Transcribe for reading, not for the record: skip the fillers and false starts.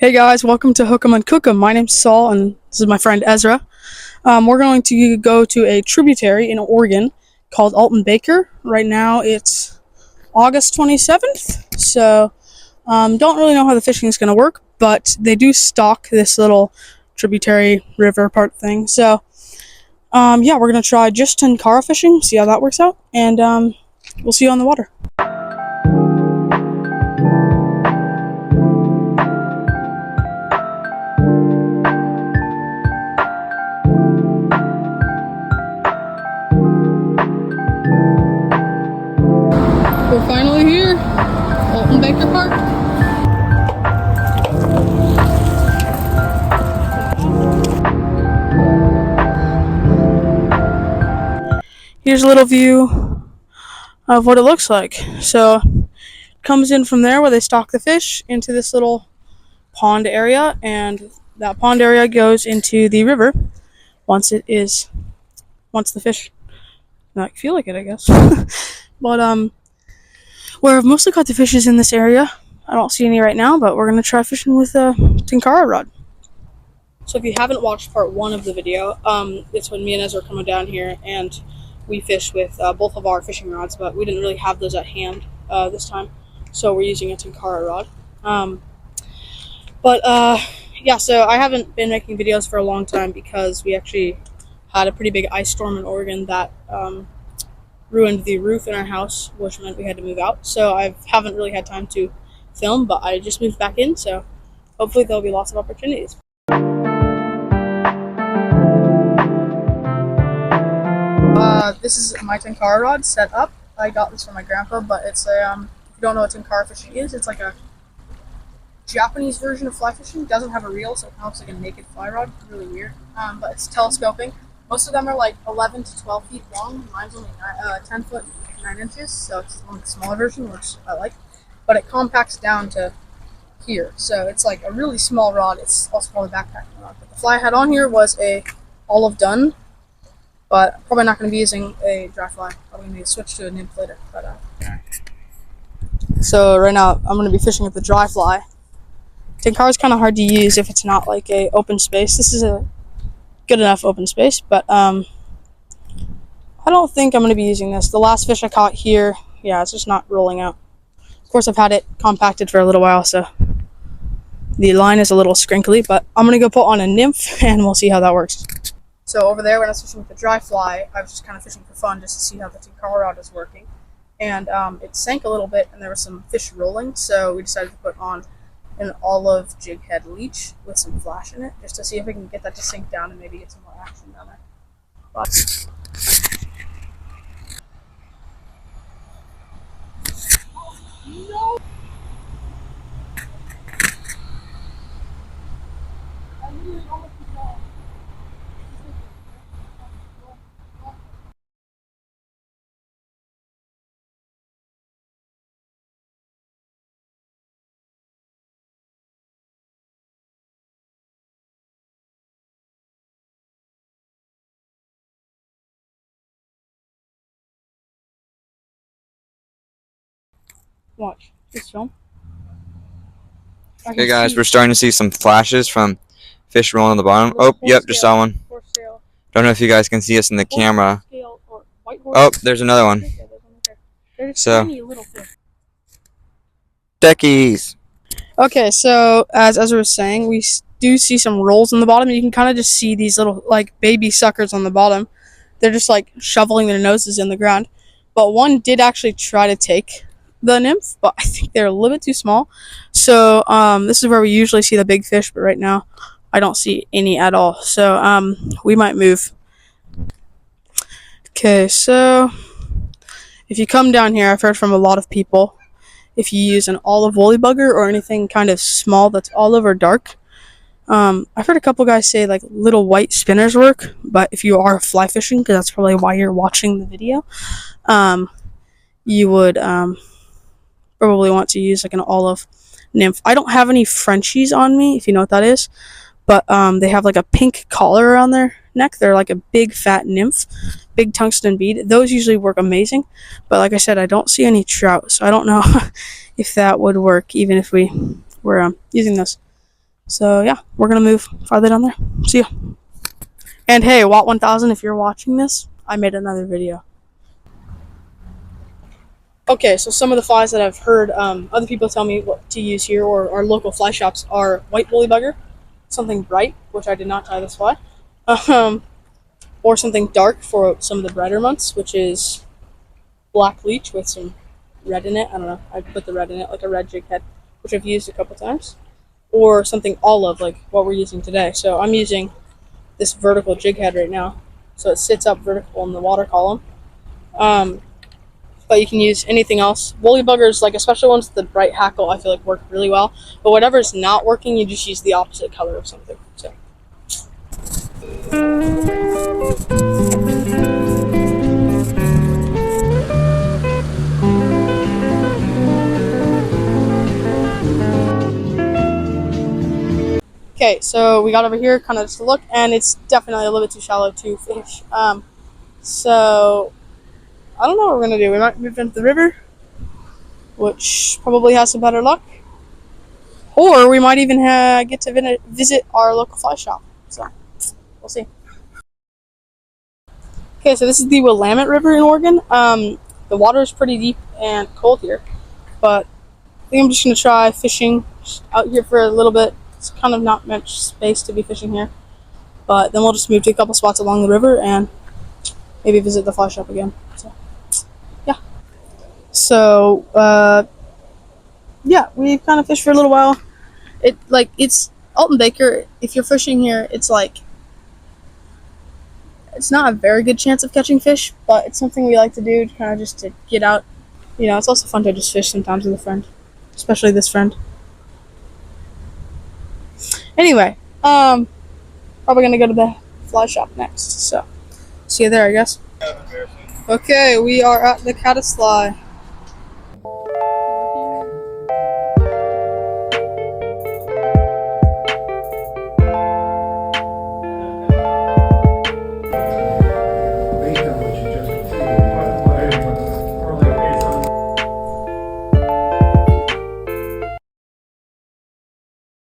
Hey guys, welcome to Hook 'em and Cook 'em. My name's Saul, and this is my friend Ezra. We're going to go to a tributary in Oregon called Alton Baker. Right now it's August 27th, so don't really know how the fishing is going to work, but they do stock this little tributary river part thing. So, yeah, we're going to try just Tenkara fishing, see how that works out, and we'll see you on the water. We're finally here, Alton Baker Park. Here's a little view of what it looks like. So, it comes in from there where they stock the fish into this little pond area, and that pond area goes into the river once the fish not feel like it, I guess. But where I've mostly caught the fish is in this area. I don't see any right now, but we're gonna try fishing with a Tenkara rod. So if you haven't watched part one of the video, it's when me and Ezra are coming down here and we fish with both of our fishing rods, but we didn't really have those at hand this time, so we're using a Tenkara rod. Yeah, so I haven't been making videos for a long time because we actually had a pretty big ice storm in Oregon that ruined the roof in our house, which meant we had to move out. So I haven't really had time to film, but I just moved back in, so hopefully there'll be lots of opportunities. This is my Tenkara rod set up. I got this from my grandpa, but it's a, if you don't know what Tenkara fishing is, it's like a Japanese version of fly fishing. It doesn't have a reel, so it kind of looks like a naked fly rod. It's really weird, but it's telescoping. Most of them are like 11 to 12 feet long. Mine's only 10 foot 9 inches, so it's one of the smaller version, which I like. But it compacts down to here, so it's like a really small rod. It's also probably backpacking rod. But the fly I had on here was a olive dun, but I'm probably not going to be using a dry fly. Probably going to switch to a nymph later. So right now I'm going to be fishing with the dry fly. Tenkara is kind of hard to use if it's not like a open space. This is a good enough open space, but I don't think I'm going to be using this. The last fish I caught here, yeah, it's just not rolling out. Of course, I've had it compacted for a little while, so the line is a little scrinkly, but I'm going to go put on a nymph and we'll see how that works. So over there, when I was fishing with the dry fly, I was just kind of fishing for fun just to see how the Tenkara rod is working. And it sank a little bit and there were some fish rolling, so we decided to put on an olive jig head leech with some flash in it, just to see if we can get that to sink down and maybe get some more action down there. But no. Watch. Just film. Okay guys, we're starting to see some flashes from fish rolling on the bottom. Oh, yep, just saw one. Don't know if you guys can see us in the camera. Oh, there's another one. So, deckies. Okay, so as Ezra was saying, we do see some rolls on the bottom. You can kind of just see these little like baby suckers on the bottom. They're just like shoveling their noses in the ground. But one did actually try to take the nymph, but I think they're a little bit too small. So this is where we usually see the big fish, but right now I don't see any at all. So we might move. Okay, so if you come down here, I've heard from a lot of people, if you use an olive woolly bugger or anything kind of small that's olive or dark, I've heard a couple guys say like little white spinners work, but if you are fly fishing, because that's probably why you're watching the video, you would probably want to use like an olive nymph. I don't have any Frenchies on me, if you know what that is, but they have like a pink collar around their neck. They're like a big fat nymph, big tungsten bead. Those usually work amazing, but like I said, I don't see any trout, so I don't know if that would work even if we were using this. So yeah, we're gonna move farther down there. See ya. And hey, Watt 1000, if you're watching this, I made another video. Okay, so some of the flies that I've heard other people tell me what to use here, or our local fly shops, are white woolly bugger, something bright, which I did not try this fly, or something dark for some of the brighter months, which is black leech with some red in it. I don't know. I put the red in it, like a red jig head, which I've used a couple times, or something olive, like what we're using today. So I'm using this vertical jig head right now, so it sits up vertical in the water column. But you can use anything else. Woolly buggers, like especially ones with the bright hackle, I feel like work really well. But whatever's not working, you just use the opposite color of something. So. Okay, so we got over here, kind of just to look, and it's definitely a little bit too shallow to fish. So I don't know what we're gonna do. We might move into the river, which probably has some better luck, or we might even get to visit our local fly shop. So we'll see. Okay, so this is the Willamette River in Oregon. The water is pretty deep and cold here, but I think I'm just gonna try fishing out here for a little bit. It's kind of not much space to be fishing here, but then we'll just move to a couple spots along the river and maybe visit the fly shop again. So, yeah. So, yeah, we've kind of fished for a little while. It's Alton Baker. If you're fishing here, it's not a very good chance of catching fish, but it's something we like to do, kind of just to get out. You know, it's also fun to just fish sometimes with a friend, especially this friend. Anyway, probably gonna go to the fly shop next, so see you there, I guess. Okay, we are at the caddis fly.